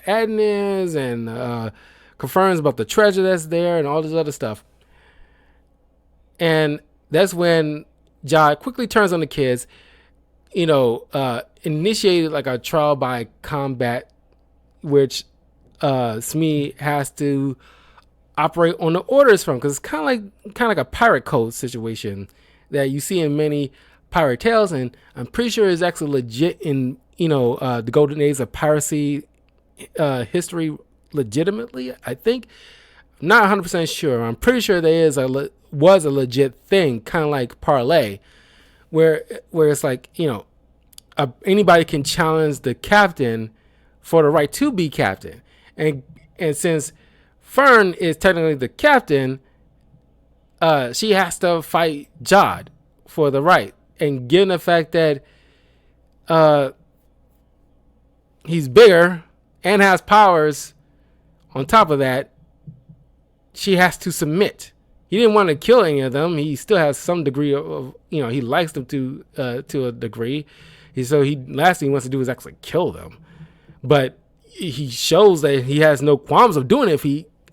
Adden is, and confirms about the treasure that's there and all this other stuff. And that's when Jod quickly turns on the kids, initiated like a trial by combat, which Smee has to operate on the orders from, because it's kind of like a pirate code situation that you see in many pirate tales, and I'm pretty sure it's actually legit in the golden days of piracy history. Legitimately, I think, not 100% sure. I'm pretty sure there was a legit thing, kind of like parlay, where it's like, anybody can challenge the captain for the right to be captain, and since Fern is technically the captain, she has to fight Jod for the right. And given the fact that he's bigger and has powers on top of that, she has to submit. He didn't want to kill any of them. He still has some degree of he likes them to a degree. Last thing he wants to do is actually kill them. But he shows that he has no qualms of doing it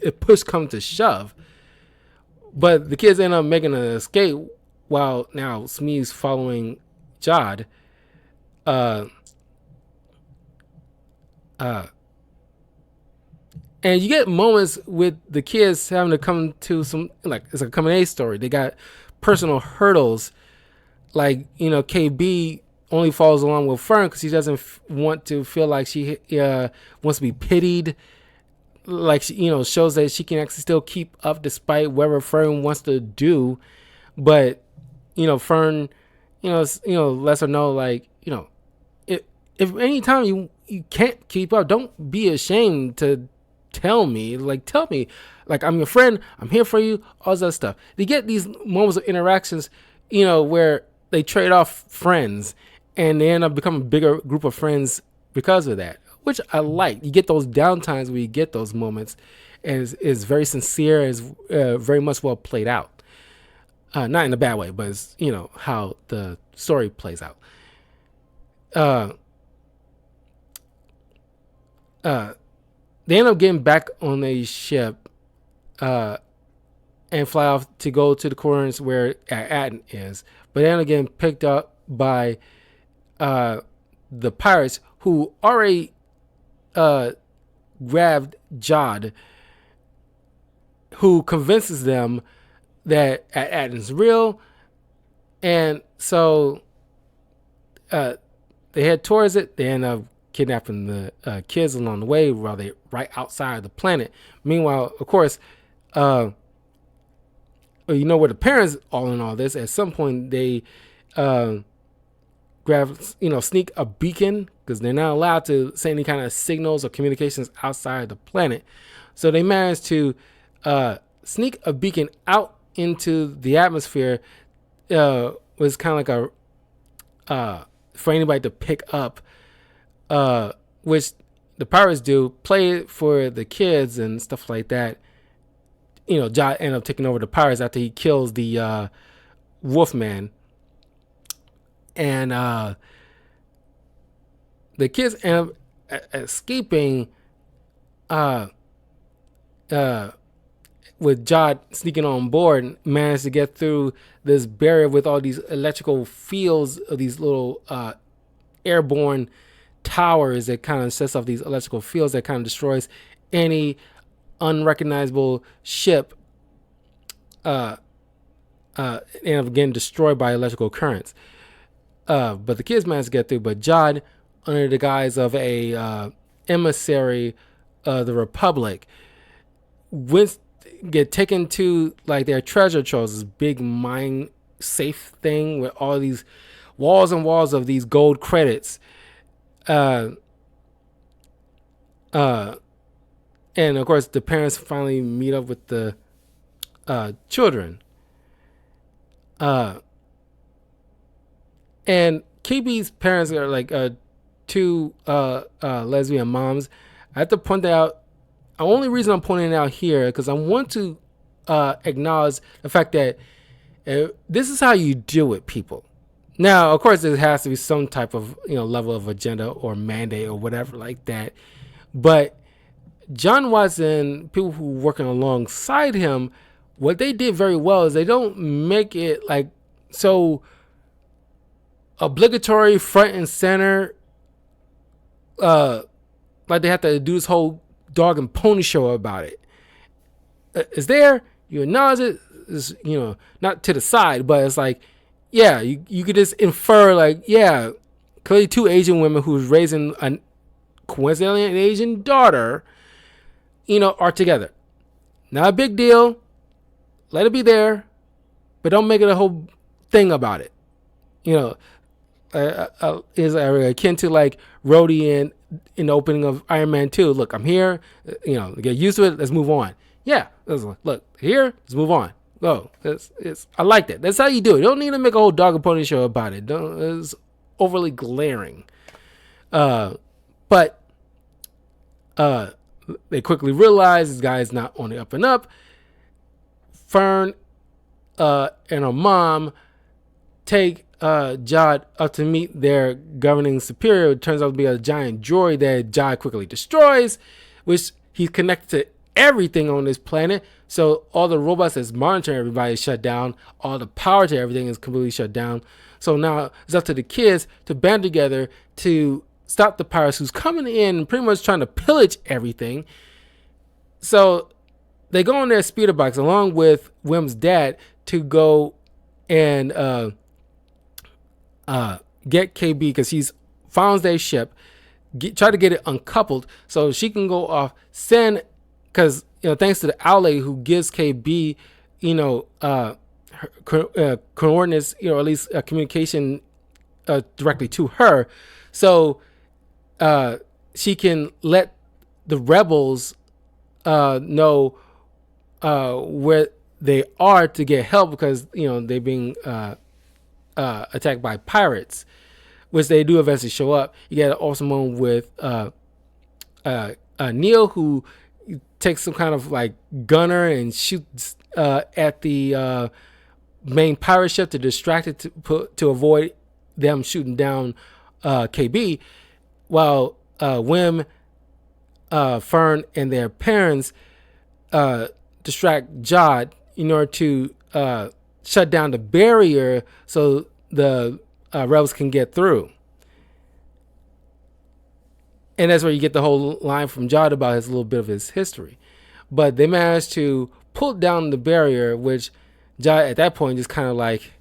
if push comes to shove. But the kids end up making an escape while now Smee's following Jod. And you get moments with the kids having to come to some, like, it's a coming age story. They got personal hurdles. Like, KB only follows along with Fern because she doesn't want to feel like she wants to be pitied. Like, she, shows that she can actually still keep up despite whatever Fern wants to do. But, Fern, lets her know, like, if any time you can't keep up, don't be ashamed to tell me, like, I'm your friend, I'm here for you, all that stuff. They get these moments of interactions, where they trade off friends and they end up becoming a bigger group of friends because of that, which I like. You get those downtimes where you get those moments, and it's very sincere, is very much well played out. Not in a bad way, but it's, how the story plays out. They end up getting back on a ship and fly off to go to the coordinates where Adden is. But they end up getting picked up by the pirates, who already grabbed Jod who convinces them that Aden's real. And so they head towards it. They end up kidnapping the kids along the way while they're right outside the planet. Meanwhile, of course, you know where the parents all in all this. At some point, they sneak a beacon, because they're not allowed to send any kind of signals or communications outside the planet. So they managed to sneak a beacon out into the atmosphere. Was kind of like a for anybody to pick up, which the pirates do, play it for the kids and stuff like that. Jod ends up taking over the pirates after he kills the Wolfman, and the kids end up escaping with Jod sneaking on board, and managed to get through this barrier with all these electrical fields of these little airborne towers that kind of sets off these electrical fields that kind of destroys any unrecognizable ship end up getting destroyed by electrical currents. But the kids managed to get through. But Jod, under the guise of a emissary of the Republic, get taken to like their treasure troves, this big mine safe thing with all these walls and walls of these gold credits. And of course, the parents finally meet up with the children. And KB's parents are like two lesbian moms. I have to point that out. The only reason I'm pointing it out here because I want to acknowledge the fact that this is how you deal with people. Now, of course, there has to be some type of level of agenda or mandate or whatever like that. But John Watson, people who are working alongside him, what they did very well is they don't make it like so obligatory front and center, like they have to do this whole dog and pony show about it. It's there, you acknowledge it, it's, not to the side, but it's like, yeah, you could just infer like, yeah, clearly two Asian women who's raising a coincidentally an Asian daughter, are together. Not a big deal. Let it be there, but don't make it a whole thing about it. Is akin to like Rhodey in the opening of Iron Man 2. Look, I'm here. Get used to it. Let's move on. Yeah, look here. Let's move on. Go. I like that. That's how you do it. You don't need to make a whole dog and pony show about it. It's overly glaring. But they quickly realize this guy is not on the up and up. Fern and her mom take Jod up to meet their governing superior. It turns out to be a giant droid that Jod quickly destroys, which he's connected to everything on this planet. So all the robots that's monitoring everybody is shut down. All the power to everything is completely shut down. So now it's up to the kids to band together to stop the pirates who's coming in and pretty much trying to pillage everything. So they go on their speeder bikes along with Wim's dad to go and get KB because he's found their ship, try to get it uncoupled so she can go off, send, because thanks to the outlay who gives KB coordinates, or at least communication directly to her, so she can let the rebels know where they are to get help, because they're being attacked by pirates, which they do eventually show up. You get an awesome one with Neil, who takes some kind of like gunner and shoots at the main pirate ship to distract it to avoid them shooting down KB, while Wim, Fern, and their parents distract Jod in order to shut down the barrier so the rebels can get through. And that's where you get the whole line from Jod about his little bit of his history. But they managed to pulled down the barrier, which Jai at that point just kind of like,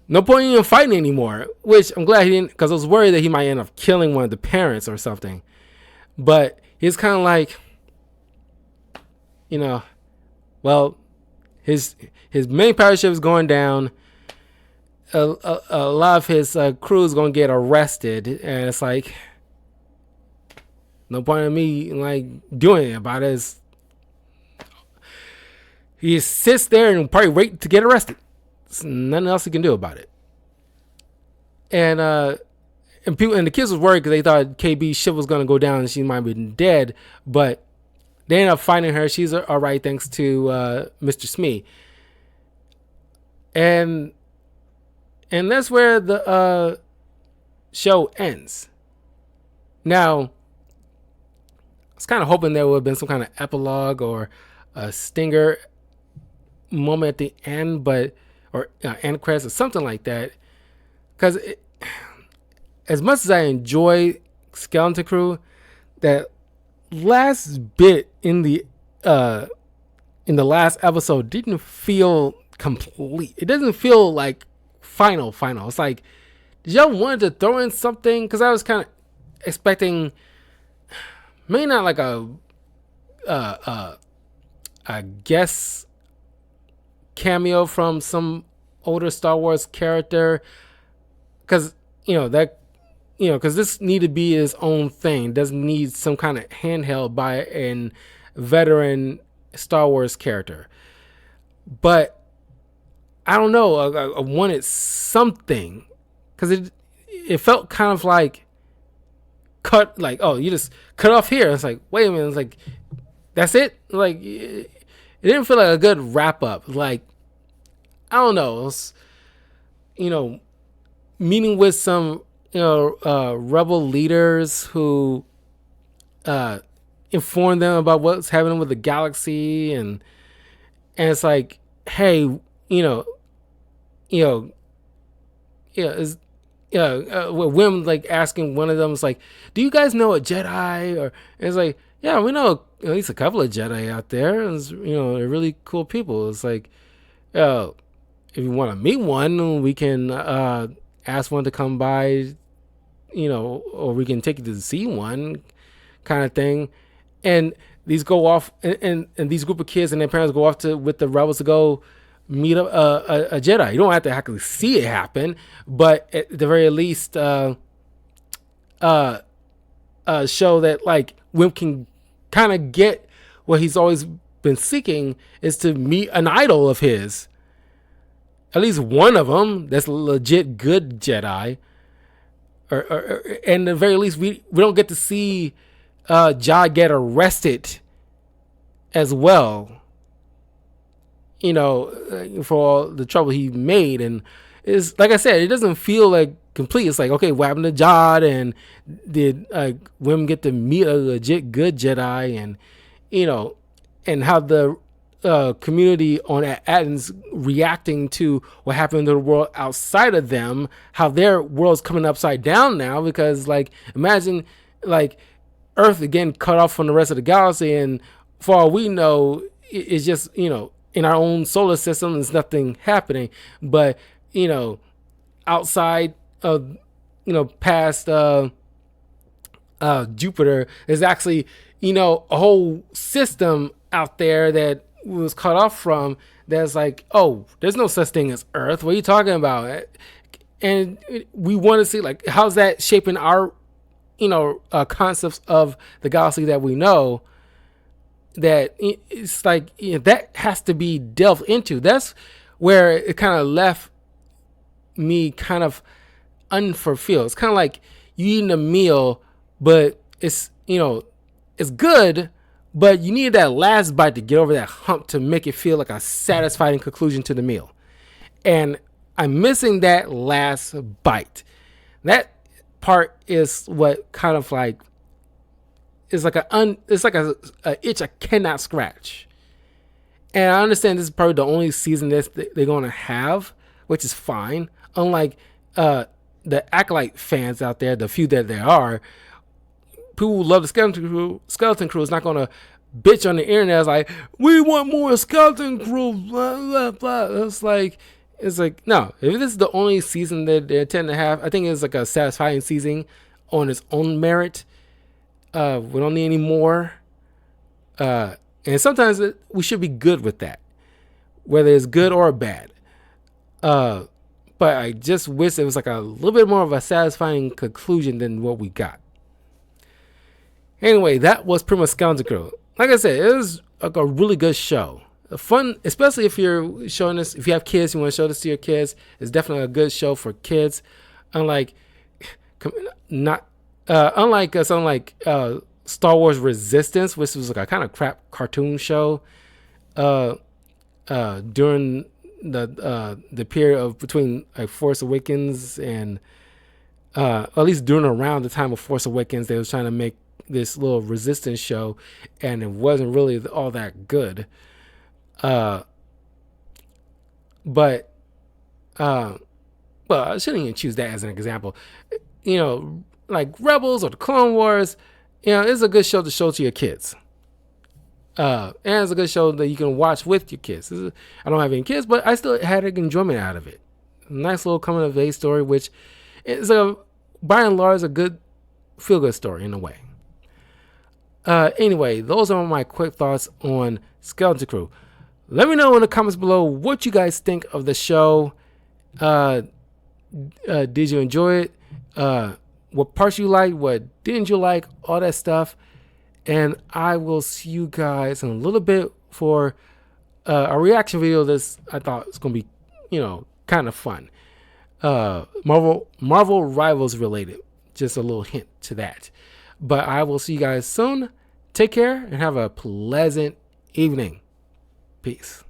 no point in even fighting anymore. Which I'm glad he didn't, because I was worried that he might end up killing one of the parents or something. But he's kind of like, well, his main pirate ship is going down. A lot of his crew is going to get arrested, and it's like, no point in me like doing it about it. He sits there and probably wait to get arrested. There's nothing else he can do about it. And the kids was worried because they thought KB's ship was going to go down and she might be dead, but they ended up finding her. She's all right thanks to Mr. Smee. And that's where the show ends. Now, I was kind of hoping there would have been some kind of epilogue or a stinger moment at the end, or end credits or something like that. Because as much as I enjoy Skeleton Crew, that last bit in the last episode didn't feel complete. It doesn't feel like final. It's like, did y'all want to throw in something? Because I was kind of expecting, maybe not like a guest cameo from some older Star Wars character, because because this need to be its own thing. It doesn't need some kind of handheld by an veteran Star Wars character. But I don't know. I wanted something, because it felt kind of like cut. Like, oh, you just cut off here. It's like, wait a minute. It's like, that's it. Like, it didn't feel like a good wrap up. Like, I don't know. It was, meeting with some rebel leaders who informed them about what's happening with the galaxy, and it's like, hey, Wim like asking one of them, is like, do you guys know a Jedi? Or it's like, yeah, we know at least a couple of Jedi out there. And they're really cool people. It's like, if you want to meet one, we can ask one to come by, or we can take you to see one, kind of thing. And these go off, and these group of kids and their parents go off with the rebels to go meet a Jedi. You don't have to actually see it happen, but at the very least, show that like Wimp can kind of get what he's always been seeking, is to meet an idol of his. At least one of them that's a legit good Jedi. Or and at the very least, we don't get to see Jai get arrested as well, for all the trouble he made. And it's like I said, it doesn't feel like complete. It's like, okay, what happened to Jod, and did Wim get to meet a legit good Jedi, and and how the community on Athens reacting to what happened to the world outside of them, how their world's coming upside down now, because like, imagine like Earth again cut off from the rest of the galaxy, and for all we know, it's just in our own solar system there's nothing happening, but outside of past Jupiter, there's actually a whole system out there that was cut off from, that's like, oh, there's no such thing as Earth. What are you talking about? And we want to see, like, how's that shaping our concepts of the galaxy that we know. That it's like, that has to be delved into. That's where it kind of left me kind of unfulfilled. It's kind of like you eating a meal, but it's it's good, but you need that last bite to get over that hump to make it feel like a satisfying conclusion to the meal. And I'm missing that last bite. That part is what kind of like, it's like a itch I cannot scratch. And I understand this is probably the only season they're going to have, which is fine. Unlike the Acolyte fans out there, the few that there are, people who love the Skeleton Crew is not going to bitch on the internet is like, we want more Skeleton Crew, blah blah blah. It's like no. If this is the only season that they intend to have, I think it's like a satisfying season on its own merit. We don't need any more. And sometimes we should be good with that, whether it's good or bad. But I just wish it was like a little bit more of a satisfying conclusion than what we got. Anyway, that was pretty much Skeleton Crew. Like I said, it was like a really good show. Fun, especially if you're showing this, if you have kids, you want to show this to your kids. It's definitely a good show for kids. Unlike something like Star Wars Resistance, which was like a kind of crap cartoon show during the period of between like Force Awakens and at least during around the time of Force Awakens, they was trying to make this little Resistance show, and it wasn't really all that good. But well, I shouldn't even choose that as an example. Like Rebels or the Clone Wars, it's a good show to show to your kids. And it's a good show that you can watch with your kids. I don't have any kids, but I still had enjoyment out of it. A nice little coming of age story, which is by and large a good feel good story in a way. Anyway, those are my quick thoughts on Skeleton Crew. Let me know in the comments below what you guys think of the show. Did you enjoy it? What parts you liked? What didn't you like? All that stuff. And I will see you guys in a little bit for a reaction video. I thought it's going to be, kind of fun. Marvel Rivals related. Just a little hint to that. But I will see you guys soon. Take care and have a pleasant evening. Peace.